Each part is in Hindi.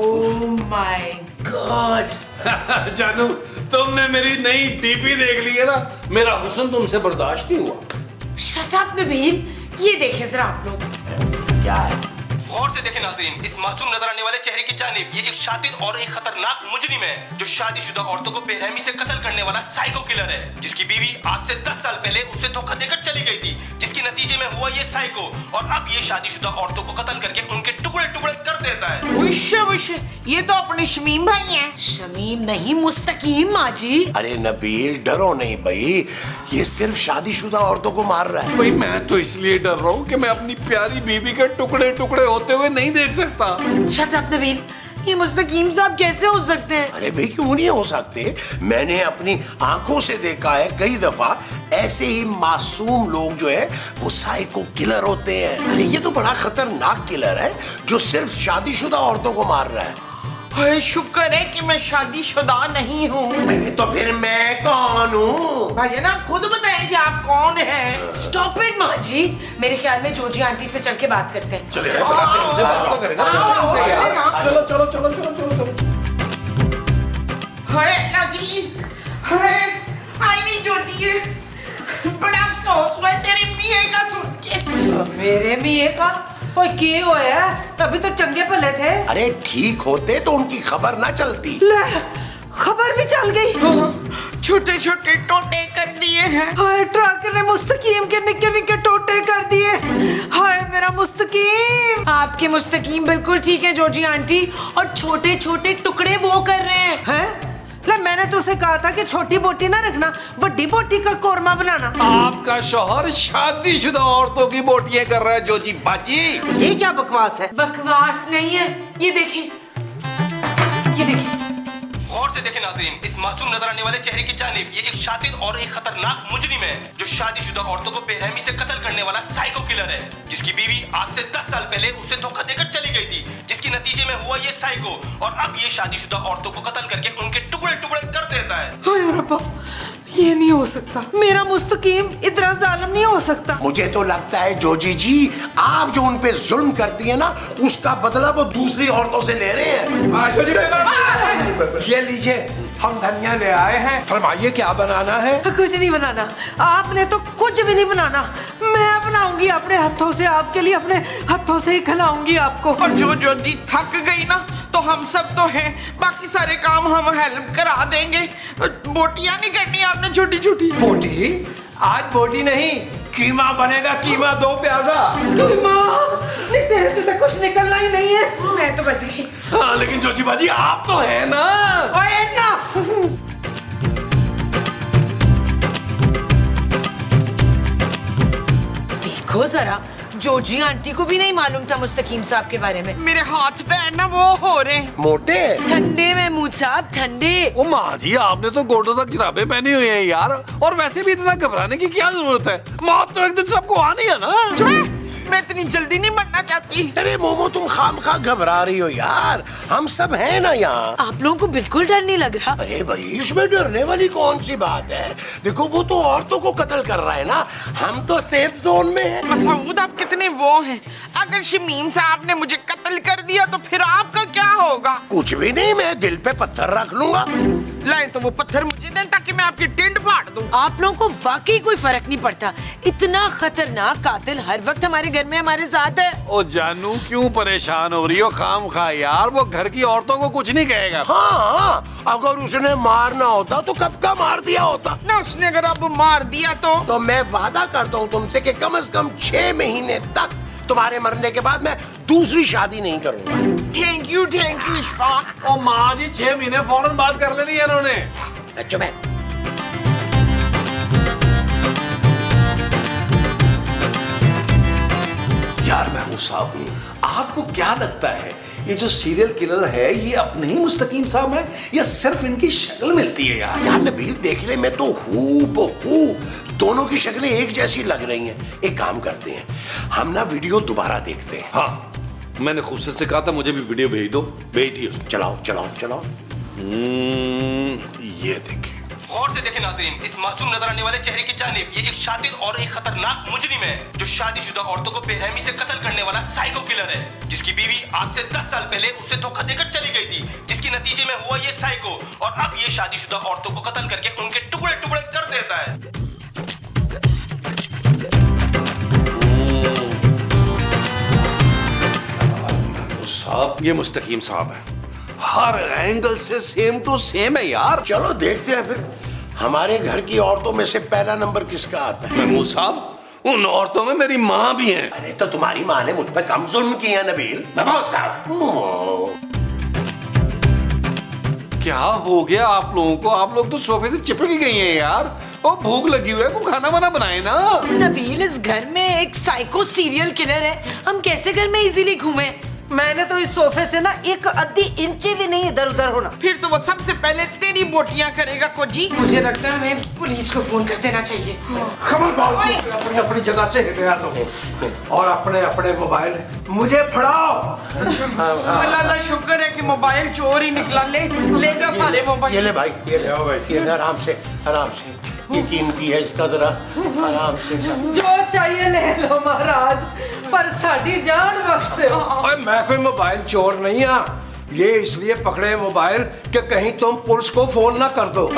Oh my God. जानू, तुमने मेरी नई डीपी देख ली है ना, मेरा हुस्न तुमसे बर्दाश्त नहीं हुआ। शट अप नबील, ये देखिए जरा आप लोग। क्या है? गौर से देखें नाज़रीन, इस मासूम नजर आने वाले चेहरे की जानिब ये एक शातिर और एक खतरनाक मुजरिम है जो शादीशुदा औरतों को बेरहमी से कत्ल करने वाला साइको किलर है, जिसकी बीवी आज से 10 साल पहले उसे धोखा देकर चली गई थी, जिसके नतीजे में हुआ ये साइको, और अब ये शादीशुदा औरतों को कत्ल करके उनके टुकड़े टुकड़े कर देता है। उश, ये तो अपने शमीम भाई हैं। शमीम नहीं, मुस्तकीम माँ जी। अरे नबील, डरो नहीं भाई, ये सिर्फ शादीशुदा औरतों को मार रहा है। भाई मैं तो इसलिए डर रहा हूँ कि मैं अपनी प्यारी बीवी के टुकड़े टुकड़े होते हुए नहीं देख सकता। शट अप नबील, ये मुस्तकीम साहब कैसे हो सकते हैं? अरे भाई क्यों नहीं हो सकते? मैंने अपनी आंखों से देखा है कई दफा, ऐसे ही मासूम लोग जो है वो साइको किलर होते हैं। अरे ये तो बड़ा खतरनाक किलर है जो सिर्फ शादीशुदा औरतों को मार रहा है। हाय, शुक्र है कि मैं शादीशुदा नहीं हूँ। अरे तो फिर मैं कौन हूँ? भाई ना खुद बताएं कि आप कौन हैं। स्टॉप इट माँ जी, मेरे ख्याल में जोजी आंटी से चल के बात करते हैं। चलो चलो चलो चलो चलो। हाय नाजी, हाय आई नहीं जोती है, बड़ा अफसोस हुआ तेरे मियाँ का सुन के। मेरे मिये का ओए के होया? तभी तो चंगे भले थे। अरे ठीक होते तो उनकी खबर ना चलती। ले, खबर भी चल गई। छोटे छोटे टोटे कर दिए हैं। हाय, ट्रक ने मुस्तकीम के निक्के निक्के टोटे कर दिए। हाय मेरा मुस्तकीम। आपके मुस्तकीम बिल्कुल ठीक है जोजी आंटी, और छोटे छोटे टुकड़े वो कर रहे हैं। हैं? ले, मैंने तो उसे कहा था कि छोटी बोटी ना रखना, बड़ी बोटी का कोरमा बनाना। आपका शौहर शादीशुदा औरतों की बोटियां कर रहा है जोजी बाजी। ये क्या बकवास है? बकवास नहीं है, ये देखिए, ये देखिए। गौर से देखें नाज़रीन, इस मासूम नजर आने वाले चेहरे की जानिब ये एक शातिर और एक खतरनाक मुजरिम है जो शादीशुदा औरतों को बेरहमी से कत्ल करने वाला साइको किलर है, जिसकी बीवी आज से 10 साल पहले उसे धोखा देकर चली गई थी, जिसके नतीजे में हुआ ये साइको, और अब ये शादीशुदा औरतों को कत्ल करके उनके टुकड़े टुकड़े कर देता है। हाय रब्बा, ये नहीं हो सकता। मेरा मुस्तकीम इतना जालिम नहीं हो सकता। मुझे तो लगता है जोजी जी, आप जो उन पे जुल्म करती है ना, उसका बदला वो दूसरी औरतों से ले रहे हैं। ये लीजिए, हम धनिया ले आए हैं, फरमाइए क्या बनाना है? कुछ नहीं बनाना, आपने तो कुछ भी नहीं बनाना। मैं बनाऊंगी अपने हाथों से, आपके लिए अपने हाथों से ही खिलाऊंगी आपको। और जो जी थक गई ना, तो हम सब तो हैं, बाकी सारे काम हम हेल्प करा देंगे। बोटियां नहीं करनी आपने छोटी छोटी। बोटी? आज बोटी नहीं, कीमा बनेगा, कीमा 2 प्याजा। नहीं, तेरे तो कुछ निकलना ही नहीं है। मैं तो बच गई। हाँ लेकिन जोजी बाजी आप तो है ना। ओए एनफ। देखो जरा, जोजी आंटी को भी नहीं मालूम था मुस्तकीम साहब के बारे में। मेरे हाथ पैर ना वो हो रहे हैं। मोटे? ठंडे महमूद साहब, ठंडे। ओ माँ जी, आपने तो गोडों तक जुराबें पहनी हुई हैं यार, और वैसे भी इतना घबराने की क्या जरूरत है? मौत तो एक दिन सबको आनी है ना। मैं इतनी जल्दी नहीं मरना चाहती। अरे मोमो, तुम खामखा घबरा रही हो यार, हम सब हैं ना यहाँ। आप लोगों को बिल्कुल डर नहीं लग रहा? अरे भाई, इसमें डरने वाली कौन सी बात है? देखो वो तो औरतों को कत्ल कर रहा है ना, हम तो सेफ जोन में हैं। मसूद, आप कितने वो हैं? अगर शमीम साहब ने मुझे कत्ल कर दिया तो फिर आपका क्या होगा? कुछ भी नहीं, मैं दिल पे पत्थर रख लूंगा। लाए तो वो पत्थर मुझे दें ताकि मैं आपकी टेंट फाड़ दूं। आप लोगों को वाकई कोई फर्क नहीं पड़ता। इतना खतरनाक कातिल हर वक्त हमारे घर में हमारे साथ है। ओ जानू, क्यों परेशान हो रही हो खाम खा यार? वो घर की औरतों को कुछ नहीं कहेगा। हाँ, अगर उसने मारना होता तो कब का मार दिया होता ना। उसने अगर अब मार दिया तो मैं वादा करता हूँ तुमसे कि कम से कम 6 महीने तक तुम्हारे मरने के बाद मैं दूसरी शादी नहीं करूंगा। Thank you Ishfaq. ओ माँ जी, 6 महीने फौरन बात कर लेनी है इन्होंने। अच्छा मैं यार महमूद साहब, आपको क्या लगता है ये जो सीरियल किलर है ये अपने ही मुस्तकीम साहब है या सिर्फ इनकी शक्ल मिलती है यार? यार नबील, देखने में तो हूबहू दोनों की शक्लें एक जैसी लग रही हैं। एक काम करते हैं, हम ना वीडियो दोबारा देखते हैं। हाँ, मैंने खुद से कहा था मुझे भी वीडियो भेज दो, भेज दी उसने। चलाओ चलाओ चलाओ। ये देखिए। गौर से देखें नाज़रीन, इस मासूम नजर आने वाले चेहरे की जानिब ये एक शातिर और एक खतरनाक मुजरिम है जो शादीशुदा औरतों को बेरहमी से कत्ल करने वाला साइको किलर है, जिसकी बीवी आज से 10 साल पहले उसे धोखा देकर चली गई थी, जिसके नतीजे में हुआ ये साइको और अब ये शादीशुदा औरतों को कत्ल करके उनके टुकड़े टुकड़े कर देता है। साहब ये मुस्तकीम साहब है, हर एंगल से सेम टू सेम है यार। चलो देखते हैं फिर हमारे घर की औरतों में से पहला नंबर किसका आता है। महमूद साहब उन औरतों में मेरी माँ भी है। अरे तो तुम्हारी माँ ने मुझ पर कम जुल्म किया नबील। महमूद साहब क्या हो गया आप लोगों को? आप लोग तो सोफे से चिपक गई हैं यार। ओ भूख लगी हुई है, को खाना वाना बनाए ना। नबील, इस घर में एक साइको सीरियल किलर है, हम कैसे घर में इजीली घूमे? मैंने तो इस सोफे से ना एक आधी इंची भी नहीं इधर उधर होना। फिर तो वो सबसे पहले तेरी बोटियां करेगा कोजी। मुझे लगता है हमें पुलिस को फोन कर देना चाहिए। खबरदार, अपनी अपनी जगह से हिल गया तुम, और अपने अपने मोबाइल मुझे फड़ाओ। अल्लाह शुक्र है कि मोबाइल चोर ही निकला। ले जा सारे मोबाइल। ये ले भाई, ये ले भाई, ये ले आराम से आराम से, ये कीमती है, इसका जरा आराम से। जो चाहिए ले लो महाराज, पर साड़ी जान बख्श दो। ओए मैं कोई मोबाइल चोर नहीं हाँ, ये इसलिए पकड़े मोबाइल कि कहीं तुम पुलिस को फोन ना कर दो।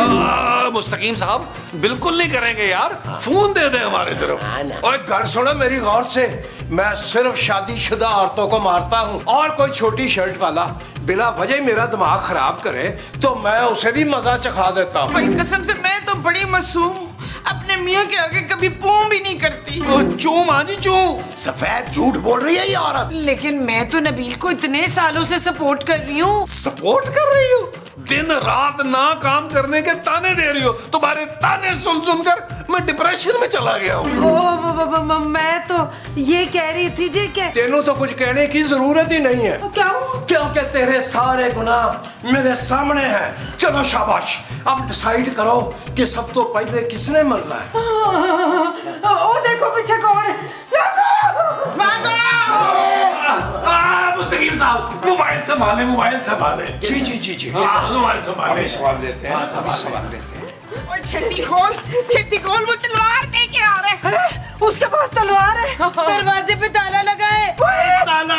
मुस्तकीम साहब बिल्कुल नहीं करेंगे यार, फोन दे दे हमारे सिर्फ। ओए घर सुनो मेरी गौर से, मैं सिर्फ शादीशुदा औरतों को मारता हूँ, और कोई छोटी शर्ट वाला बिला वजह मेरा दिमाग खराब करे तो मैं उसे भी मजा चखा देता हूँ। भाई कसम से मैं तो बड़ी मासूम, अपने मियाँ के आगे कभी पूं भी नहीं करती। चू माँ जी चू। सफेद झूठ बोल रही है ये औरत। लेकिन मैं तो नबील को इतने सालों से सपोर्ट कर रही हूँ। सपोर्ट कर रही हो? दिन रात ना काम करने के ताने दे रही हो। तुम्हारे ताने सुन सुनकर मैं डिप्रेशन में चला गया हूँ। मैं तो ये कह रही थी जी कि तेनू तो कुछ कहने की जरूरत ही नहीं है। क्या क्योंकि तेरे सारे गुनाह मेरे सामने हैं। चलो शाबाश, अब डिसाइड करो कि सब तो पहले किसने मरना है। ओ देखो पीछे कौन है। मुस्तकीम साहब मोबाइल संभाले, मोबाइल संभाले। जी जी जी जी, मोबाइल संभाले। सवाल देते हैं, सभी सवाल देते हैं। छेती खोल, वो तलवार लेके आ रहे हैं। उसके पास तलवार है। दरवाजे पे ताला लगा है। ताला,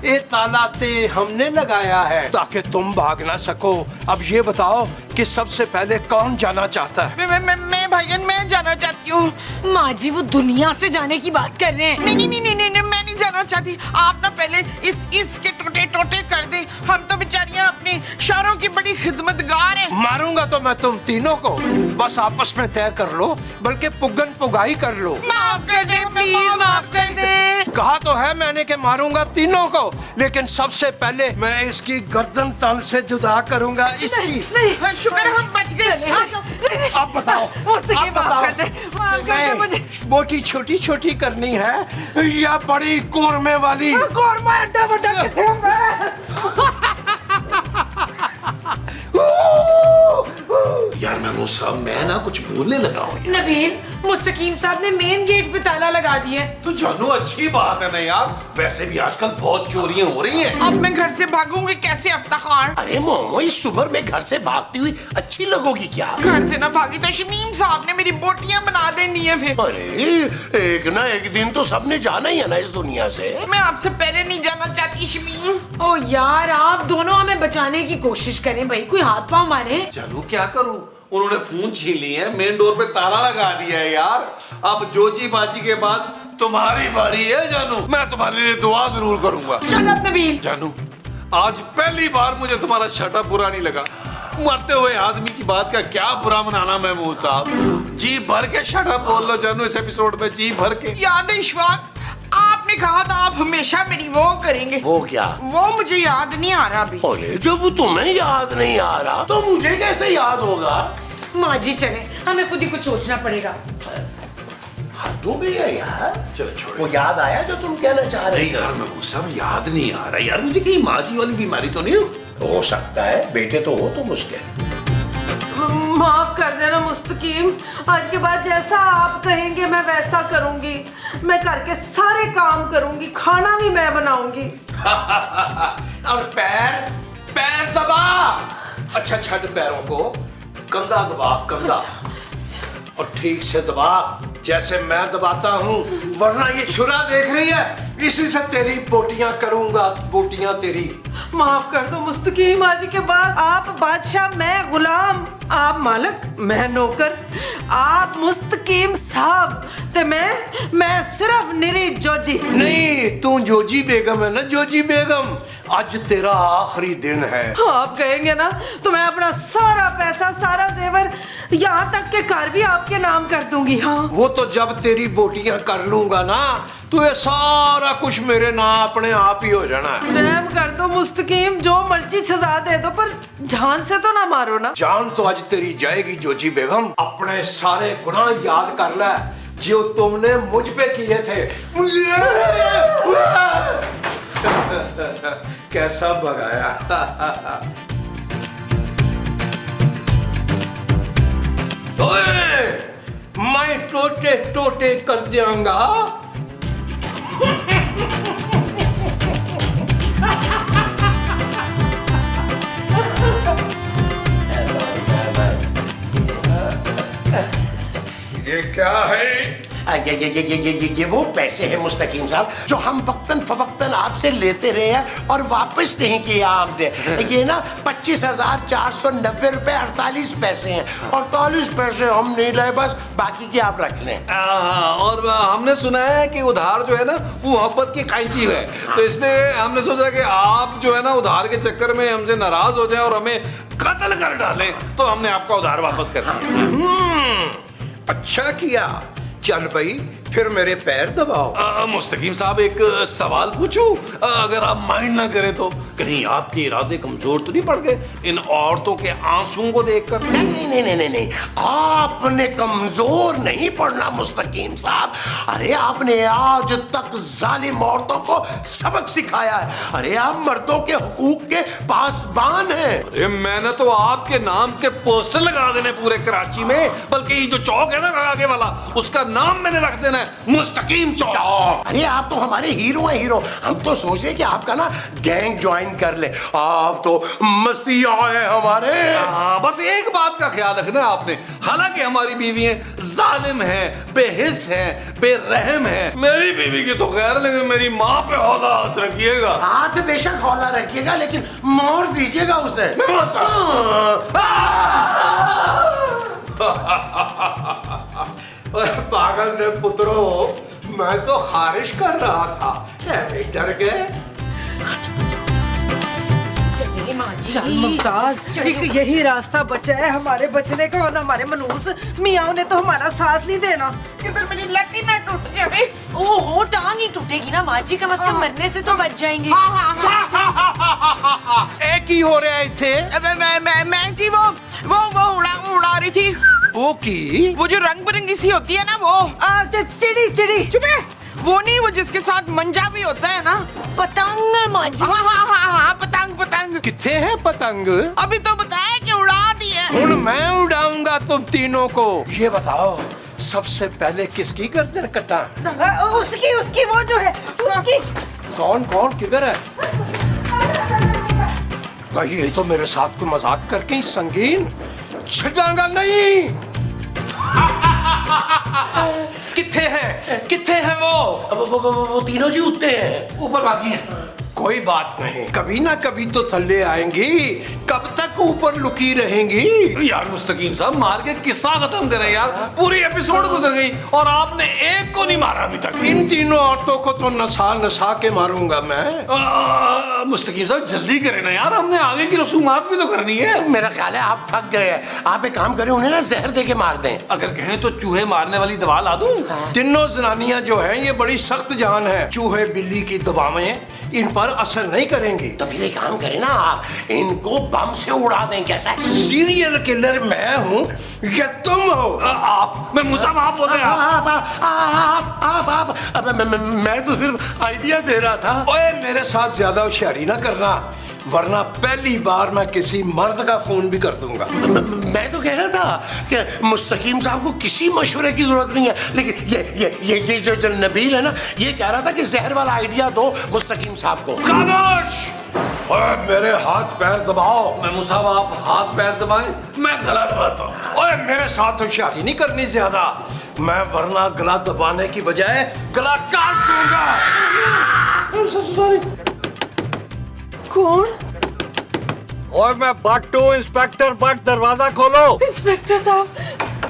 ये ताला ते हमने लगाया है ताकि तुम भाग ना सको। अब ये बताओ कि सबसे पहले कौन जाना चाहता है? मैं भाईजान, मैं जाना चाहती हूँ। माँ जी वो दुनिया से जाने की बात कर रहे हैं। नहीं, मैं नहीं जाना चाहती। आप ना पहले इसके टोटे टोटे कर दे। हम तो बेचारियां अपनी शौहरों की बड़ी खिदमतगार हैं। मारूंगा तो मैं तुम तीनों को, बस आपस में तय कर लो, बल्कि पुगन पुगाई कर लो। माफ कर दे प्लीज, माफ कर दे। कहा तो है मैंने कि मारूंगा तीनों को, लेकिन सबसे पहले मैं इसकी गर्दन तन से जुदा करूंगा। इसकी नहीं, शुक्र हम बच गए। अब बताओ, मुस्तकीम माफ कर दे, माफ कर दे मुझे। बोटी छोटी छोटी करनी है या बड़ी कोरमे वाली? कोरमा अड्डा बड्डा कितने होगा? यार महमूद साहब मैं ना कुछ बोलने लगा हूँ। नबील, मुस्तकीम साहब ने मेन गेट पे ताला लगा दिया। तो जानू अच्छी बात है ना यार, वैसे भी आजकल बहुत चोरियां हो रही हैं। अब मैं घर से भागूंगी कैसे अफ्तार? अरे मोमो, इस सुबह में घर से भागती हुई अच्छी लगोगी क्या? घर से ना भागी तो शमीम साहब ने मेरी बोटियां बना देनी है फिर। अरे एक ना एक दिन तो सबने जाना ही है ना इस दुनिया से। मैं आपसे पहले नहीं जाना चाहती शमीम। ओ यार, आप दोनों हमें बचाने की कोशिश करें भाई, कोई हाथ पांव मारे। जानू क्या करूं, उन्होंने फोन छीन ली है, मेन डोर पे ताला लगा दिया है यार। अब जोची बाजी के बाद तुम्हारी बारी है जानू, मैं तुम्हारे लिए दुआ जरूर करूंगा। Shut up Nabeel. जानू आज पहली बार मुझे तुम्हारा शटअप बुरा नहीं लगा। मरते हुए आदमी की बात का क्या बुरा मनाना महमूद साहब। जी भर के शटअप बोल लो जानू इस एपिसोड में, जी भर के। याद है इशफाक, आपने कहा था आप हमेशा मेरी वो करेंगे। वो क्या? वो मुझे याद नहीं आ रहा अभी। अरे जब तुम्हें याद नहीं आ रहा तो मुझे कैसे याद होगा? माँ जी चले, हमें खुद ही कुछ सोचना पड़ेगा। हद हो गई है यार। चलो छोड़ो। वो याद आया जो तुम कहना चाह रहे नहीं यार महमूद साहब याद नहीं आ रहा यार, मुझे कहीं माजी वाली बीमारी तो नहीं हो सकता है, बेटे तो हो तुम उसके। माफ कर देना मुस्तकीम, आज के बाद जैसा आप कहेंगे मैं वैसा करूंगी। मैं घर के सारे काम करूंगी, खाना भी मैं बनाऊंगी। और पैर पैर दबा। अच्छा छड़ पैरों को, कंधा दबा, कंधा। और ठीक से दबा, जैसे मैं दबाता हूँ, वरना ये छुरा देख रही है, इसी से तेरी बोटियां करूंगा, बोटियां तेरी। माफ कर दो मुस्तकीम, आज के बाद आप बादशाह, मैं गुलाम, आप मालिक, मैं नौकर, आप मुस्तकीम साहब, ते मैं सिर्फ निरी जोजी। नहीं, तू जोजी बेगम है ना, जोजी बेगम। आज तेरा आखिरी दिन है। आप कहेंगे ना तो मैं अपना सारा पैसा, सारा जेवर, यहाँ तक के घर भी आपके नाम कर दूंगी। हाँ, वो तो जब तेरी बोटियां कर लूंगा ना, तो ये सारा कुछ मेरे नाम अपने आप ही हो जाना है। रहम कर दो मुस्तकीम, जो मर्जी सजा दे दो, पर जान से तो ना मारो ना। जान तो आज तेरी जाएगी जोजी बेगम। अपने सारे गुनाह याद कर ले जो तुमने मुझ पे किए थे। कैसा भगाया। ओए, मैं टोटे टोटे कर दियांगा। ये क्या है? ये वो पैसे हैं मुस्तकीम साहब जो हम वक्तन फवक्तन आपसे लेते रहे हैं और वापस नहीं किया आपने। ये ना 25,490 रुपए 48 पैसे हैं। 48 पैसे हम नहीं लाए, बस बाकी के आप रख लें। और हमने सुना है कि उधार जो है ना वो मोहब्बत की कैंची है, तो इसलिए हमने सोचा कि आप जो है ना उधार के चक्कर में हमसे नाराज हो जाए और हमें कत्ल कर डालें, तो हमने आपका उधार वापस कर दिया। अच्छा किया। चल भाई, फिर मेरे पैर दबाओ। मुस्तकीम साहब, एक सवाल पूछूं, अगर आप माइंड ना करें तो? कहीं आपके इरादे कमजोर तो नहीं पड़ गए इन औरतों के आंसुओं को देखकर? नहीं, आपने कमजोर नहीं पड़ना मुस्तकीम साहब। अरे आपने आज तक जालिम औरतों को सबक सिखाया है। अरे आप मर्दों के हुकूक के पासबान हैं। अरे मैंने तो आपके नाम के पोस्टर लगा देने पूरे कराची में, बल्कि ये जो चौक है ना आगे वाला, उसका नाम मैंने रख देना है मुस्तकीम चौक। अरे आप तो हमारे हीरो हैं, हीरो। हम तो सोच रहे कि आपका ना गैंग ज्वाइन कर ले। आप तो मसीहा है हमारे। बस एक बात का ख्याल रखना आपने, हालांकि हमारी बीवियां जालिम हैं, बेहिस हैं, बेरहम हैं, मेरी बीवी की तो खैर, लेकिन मेरी माँ पे हौला हाथ रखिएगा। हाथ बेशक हौला रखिएगा, लेकिन मोड़ दीजिएगा उसे। पागल ने पुत्रो, मैं तो खारिश कर रहा था, डर गए। चल मुमताज, एक यही रास्ता बचा है हमारे बचने का, और हमारे मनूस मियाँ ने तो हमारा साथ नहीं देना। किधर मेरी लकी ना टूट जाए। ओहो, टांग ही टूटेगी ना माँ जी, कम से कम मरने से तो बच जाएंगे। एक ही हो रहा है थे। मैं जी वो उड़ा रही थी। वो की वो जो रंग बिरंगी सी होती है ना, वो चिड़ी। चुपे, वो नहीं, वो जिसके साथ मंजा भी होता है ना। पतंग माँ जी। हाँ, पतंग। किथे है पतंग? अभी तो बताया कि उड़ा दी है। हुन मैं उड़ाऊंगा तुम तीनों को। ये बताओ, सबसे पहले किसकी गर्दन कटा? उसकी वो जो है उसकी। कौन किधर है? कहीं ये तो मेरे साथ कोई मजाक करके ही संगीन छटांगा नहीं। किथे है वो तीनों जी उठते हैं, ऊपर बाकी है। कोई बात नहीं, कभी ना कभी तो थल्ले आएंगी। कब तक ऊपर लुकी रहेंगी? यार मुस्तकीम साहब, मार के किस्सा खत्म करें यार, पूरी एपिसोड गुजर गई और आपने एक को नहीं मारा अभी तक। इन तीनों औरतों को तो नसा के मारूंगा मैं। मुस्तकीम साहब जल्दी करें ना यार, हमने आगे की रसूमात भी तो करनी है। मेरा ख्याल है आप थक गए हैं। आप एक काम करें, उन्हें ना जहर दे के मार दें। अगर कहें तो चूहे मारने वाली दवा ला दूं? तीनों जनानियां जो हैं ये बड़ी सख्त जान है। चूहे बिल्ली की दवाएं इन पर असर नहीं करेंगी। तो फिर एक काम करें ना, आप इनको बम से उड़ा दें। कैसा? सीरियल किलर मैं हूँ या तुम हो? आप, मैं मुझे आप बोल रहे हैं। आप मैं तो सिर्फ आइडिया दे रहा था। ओए, मेरे साथ ज्यादा होशियारी ना करना, वरना पहली बार मैं किसी मर्द का फोन भी कर दूंगा। मैं तो कह रहा था कि मुस्तकीम साहब को किसी मशवरे की जरूरत नहीं है, लेकिन ये जो नबील है ना, ये कह रहा था कि जहर वाला आइडिया दो मुस्तकीम साहब को। खामोश! ओए मेरे हाथ पैर दबाओ। महमूद साहब आप हाथ पैर दबाएं, मैं गला दबाता हूँ। ओए मेरे साथ होशियारी नहीं करनी ज्यादा, मैं वरना गला दबाने की बजाय गला काट दूंगा। कौन? और मैं बट्टू इंस्पेक्टर बट, दरवाजा खोलो।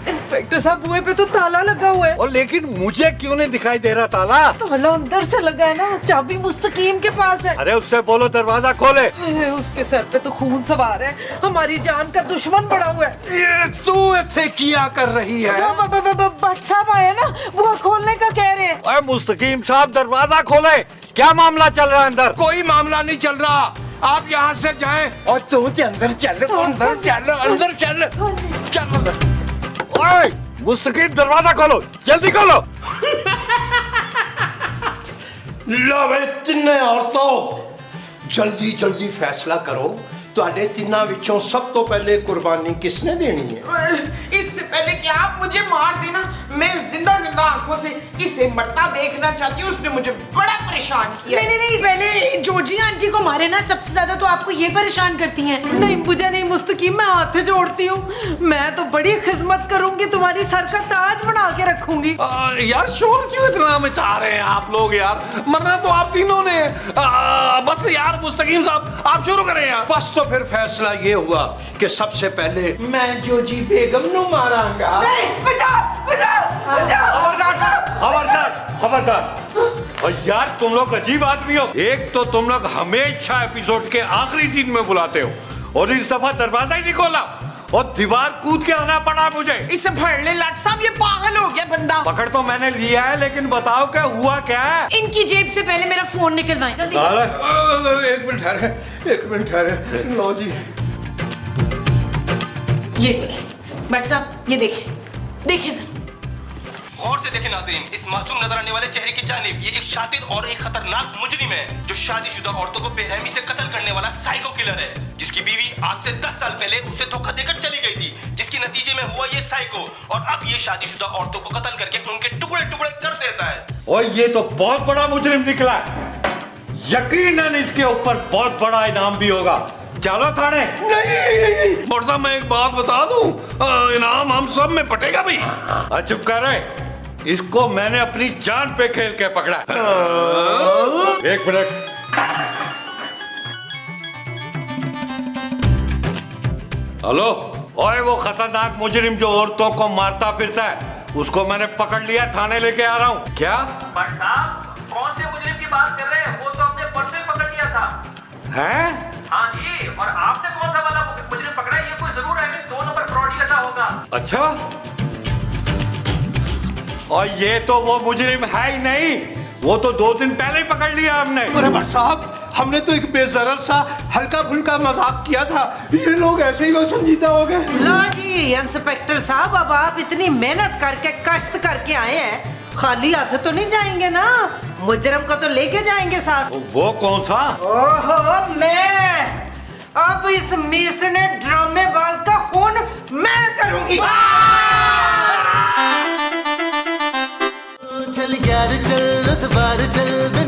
इंस्पेक्टर साहब बुए पे तो ताला लगा हुआ है। और लेकिन मुझे क्यों नहीं दिखाई दे रहा ताला? ताला अंदर से लगा है ना, चाबी मुस्तकीम के पास है। अरे उससे बोलो दरवाजा खोले। उसके सर पे तो खून सवार है, हमारी जान का दुश्मन बड़ा हुआ है। ये तू इथे किया कर रही है? भट्ट साहब आए ना, बुआ खोलने का कह रहे हैं। ओए मुस्तकीम साहब दरवाजा खोले, क्या मामला चल रहा है अंदर? कोई मामला नहीं चल रहा, आप यहाँ से जाएं और तू अंदर चल, अंदर चल, अंदर चल, चल अंदर। ओए मुस्तकीम दरवाजा खोलो, जल्दी खोलो। लो भाई तिन्ने औरतों, जल्दी जल्दी फैसला करो, ਤੁਹਾਡੇ ਤਿੰਨਾਂ ਵਿੱਚੋਂ सब तो पहले कुर्बानी किसने देनी है? इससे पहले कि आप मुझे मार देना, मैं जिंदा जिंदा आंखों से इसे मरता देखना चाहती हूँ। उसने मुझे बड़ा परेशान किया। नहीं, पहले जॉर्जी आंटी को मारे ना, सबसे ज्यादा तो आपको ये परेशान करती हैं। नहीं मुझे नहीं मुस्तकीम, मैं हाथ जोड़ती हूँ, मैं तो बड़ी खिदमत करूंगी, तुम्हारी सर का ताज बना के रखूंगी। यार शोर क्यों इतना मचा रहे हैं आप लोग यार? मरना तो आप तीनों ने। बस यार मुस्तकीम साहब आप शुरू करें यार। बस तो फिर फैसला ये हुआ कि सबसे पहले मैं जोजी बेगम नु मारांगा। नहीं बचाओ बचाओ बचाओ। खबरदार खबरदार। और यार तुम लोग अजीब आदमी हो, एक तो तुम लोग हमेशा एपिसोड के आखिरी सीन में बुलाते हो और इस दफा दरवाजा ही नहीं खोला और दीवार कूद के आना पड़ा मुझे। इसे भर ले लाट साहब, ये पागल हो गया बंदा। पकड़ तो मैंने लिया है, लेकिन बताओ क्या हुआ क्या है? इनकी जेब से पहले मेरा फोन निकलवाएं जल्दी से। एक मिनट ठहरे, एक मिनट ठहरे। लो जी, ये देखिए भट्ट साहब, ये देखिए सर। गौर से देखें नाज़रीन, इस मासूम नजर आने वाले चेहरे की जानिब ये एक शातिर और एक खतरनाक मुजरिम है जो शादीशुदा औरतों को बेरहमी से कत्ल करने वाला साइको किलर है, जिसकी बीवी आज से 10 साल पहले उसे धोखा देकर चली गई थी, जिसके नतीजे में हुआ ये साइको और अब ये शादीशुदा औरतों को कत्ल करके उनके टुकड़े टुकड़े कर देता है। और ये तो बहुत बड़ा मुजरिम निकला है, यकीनन इसके ऊपर बहुत बड़ा इनाम भी होगा। चलो थाने। और मैं एक बात बता दूं, इनाम हम सब में पटेगा भी। चुप कर रहे, इसको मैंने अपनी जान पे खेल के पकड़ा। एक मिनट, हेलो। ओए वो खतरनाक मुजरिम जो औरतों को मारता फिरता है, उसको मैंने पकड़ लिया, थाने लेके आ रहा हूँ। क्या बट साहब कौन से मुजरिम की बात कर रहे हैं? वो तो हमने परसों ही पकड़ लिया था। है? हाँ जी, और आपने कौन सा वाला मुजरिम पकड़ा? ये कोई जरूर है 2 नंबर फ्रॉडी का होगा। अच्छा, और ये तो वो मुजरिम है ही नहीं, वो तो 2 दिन पहले ही पकड़ लिया हमने। अरे भट्ट साहब, हमने तो एक बेजरर सा हल्का फुल्का मजाक किया था, ये लोग ऐसे ही वो संजीदा हो गए। लो जी इंस्पेक्टर साहब, अब आप इतनी मेहनत करके कष्ट करके आए हैं, खाली हाथ तो नहीं जाएंगे ना, मुजरिम को तो लेके जाएंगे साथ। वो कौन सा? ओहो मैं, अब इस मिसने ड्रामेबाज का खून मैं करूंगी। चल यार चल, उस बार चल।